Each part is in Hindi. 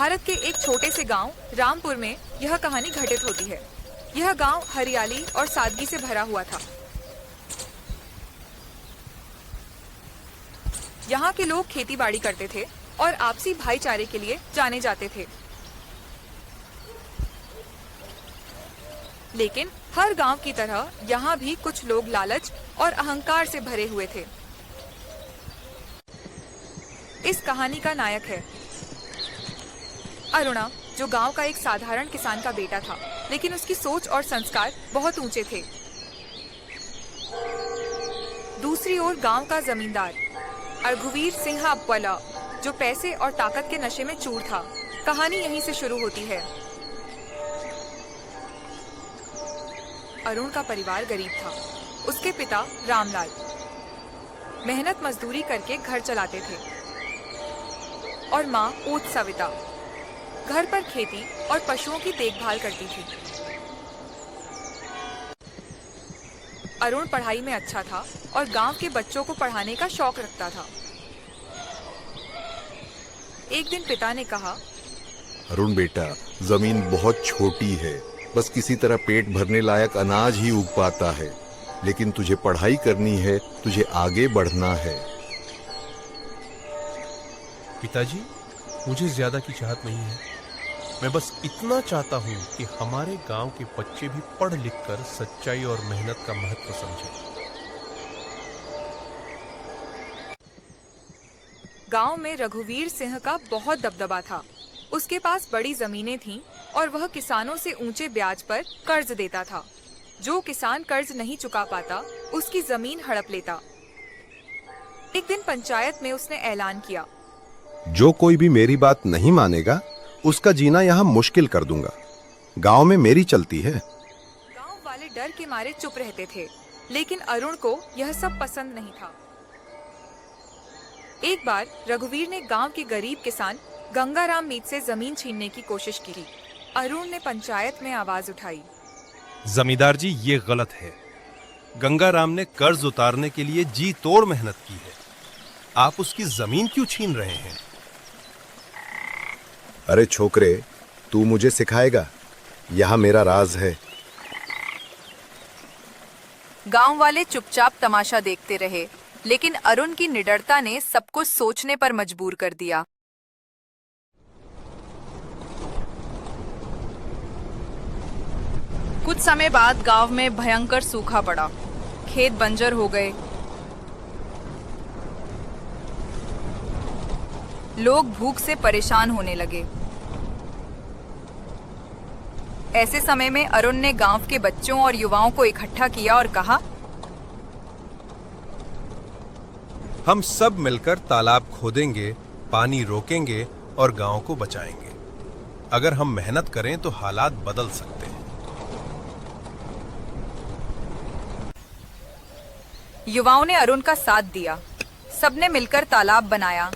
भारत के एक छोटे से गांव रामपुर में यह कहानी घटित होती है। यह गांव हरियाली और सादगी से भरा हुआ था। यहाँ के लोग खेती बाड़ी करते थे और आपसी भाईचारे के लिए जाने जाते थे। लेकिन हर गांव की तरह यहाँ भी कुछ लोग लालच और अहंकार से भरे हुए थे। इस कहानी का नायक है अरुणा, जो गांव का एक साधारण किसान का बेटा था, लेकिन उसकी सोच और संस्कार बहुत ऊंचे थे। दूसरी ओर गांव का जमींदार रघुवीर सिंह अब्बला, जो पैसे और ताकत के नशे में चूर था। कहानी यहीं से शुरू होती है। अरुण का परिवार गरीब था। उसके पिता रामलाल मेहनत मजदूरी करके घर चलाते थे और माँ ऊत सविता घर पर खेती और पशुओं की देखभाल करती थी। अरुण पढ़ाई में अच्छा था और गांव के बच्चों को पढ़ाने का शौक रखता था। एक दिन पिता ने कहा, अरुण बेटा, जमीन बहुत छोटी है, बस किसी तरह पेट भरने लायक अनाज ही उग पाता है, लेकिन तुझे पढ़ाई करनी है, तुझे आगे बढ़ना है। पिताजी, मुझे ज्यादा की चाहत नहीं है। मैं बस इतना चाहता हूँ कि हमारे गांव के बच्चे भी पढ़ लिख कर सच्चाई और मेहनत का महत्व समझें। गांव में रघुवीर सिंह का बहुत दबदबा था। उसके पास बड़ी जमीनें थीं और वह किसानों से ऊंचे ब्याज पर कर्ज देता था। जो किसान कर्ज नहीं चुका पाता, उसकी जमीन हड़प लेता। एक दिन पंचायत में उसने ऐलान किया, जो कोई भी मेरी बात नहीं मानेगा, उसका जीना यहाँ मुश्किल कर दूंगा। गांव में मेरी चलती है। गांव वाले डर के मारे चुप रहते थे, लेकिन अरुण को यह सब पसंद नहीं था। एक बार रघुवीर ने गांव के गरीब किसान गंगाराम मीत से जमीन छीनने की कोशिश की। अरुण ने पंचायत में आवाज उठाई, जमींदार जी, ये गलत है। गंगाराम ने कर्ज उतारने के लिए जी तोड़ मेहनत की है। आप उसकी जमीन क्यों छीन रहे हैं? अरे छोकरे, तू मुझे सिखाएगा? यह मेरा राज है। गांव वाले चुपचाप तमाशा देखते रहे, लेकिन अरुण की निडरता ने सबको सोचने पर मजबूर कर दिया। कुछ समय बाद गांव में भयंकर सूखा पड़ा। खेत बंजर हो गए। लोग भूख से परेशान होने लगे। ऐसे समय में अरुण ने गांव के बच्चों और युवाओं को इकट्ठा किया और कहा, हम सब मिलकर तालाब खोदेंगे, पानी रोकेंगे और गांव को बचाएंगे। अगर हम मेहनत करें तो हालात बदल सकते हैं। युवाओं ने अरुण का साथ दिया। सबने मिलकर तालाब बनाया।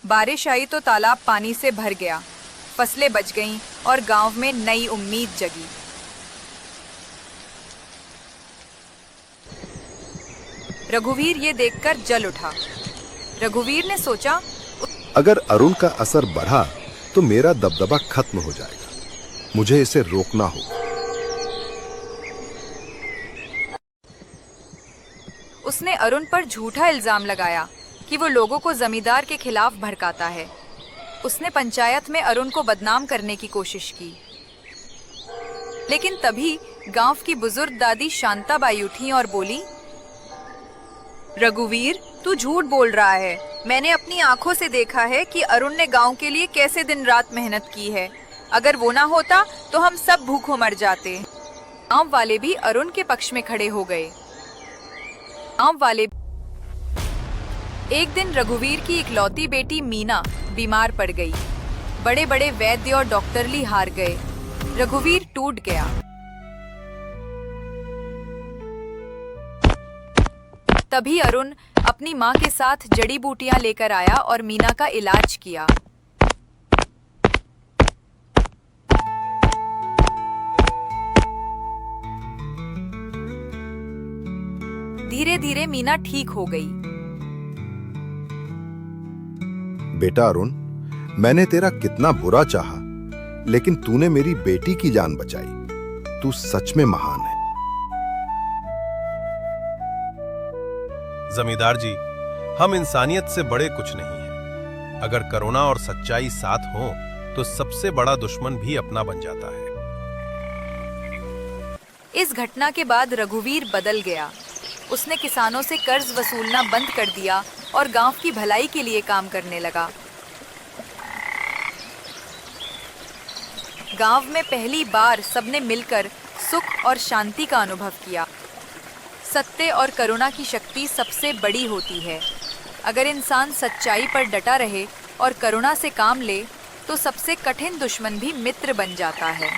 बारिश आई तो तालाब पानी से भर गया। फसलें बच गईं और गांव में नई उम्मीद जगी। रघुवीर ये देखकर जल उठा। रघुवीर ने सोचा, अगर अरुण का असर बढ़ा तो मेरा दबदबा खत्म हो जाएगा। मुझे इसे रोकना होगा। उसने अरुण पर झूठा इल्जाम लगाया कि वो लोगों को जमींदार के खिलाफ भड़काता है। उसने पंचायत में अरुण को बदनाम करने की कोशिश की। लेकिन तभी गांव की बुजुर्ग दादी शांताबाई उठी और बोली, रघुवीर, तू झूठ बोल रहा है। मैंने अपनी आंखों से देखा है कि अरुण ने गांव के लिए कैसे दिन रात मेहनत की है। अगर वो ना होता तो हम सब भूखों मर जाते। गांव वाले भी अरुण के पक्ष में खड़े हो गए। गांव वाले एक दिन रघुवीर की इकलौती बेटी मीना बीमार पड़ गई। बड़े बड़े वैद्य और डॉक्टरली हार गए। रघुवीर टूट गया। तभी अरुण अपनी माँ के साथ जड़ी बूटियां लेकर आया और मीना का इलाज किया। धीरे धीरे मीना ठीक हो गई। बेटा अरुण, मैंने तेरा कितना बुरा चाहा, लेकिन तूने मेरी बेटी की जान बचाई। तू सच में महान है। जमींदार जी, हम इंसानियत से बड़े कुछ नहीं हैं। अगर करुणा और सच्चाई साथ हो तो सबसे बड़ा दुश्मन भी अपना बन जाता है। इस घटना के बाद रघुवीर बदल गया। उसने किसानों से कर्ज वसूलना बंद कर दिया और गांव की भलाई के लिए काम करने लगा। गांव में पहली बार सबने मिलकर सुख और शांति का अनुभव किया। सत्य और करुणा की शक्ति सबसे बड़ी होती है। अगर इंसान सच्चाई पर डटा रहे और करुणा से काम ले तो सबसे कठिन दुश्मन भी मित्र बन जाता है।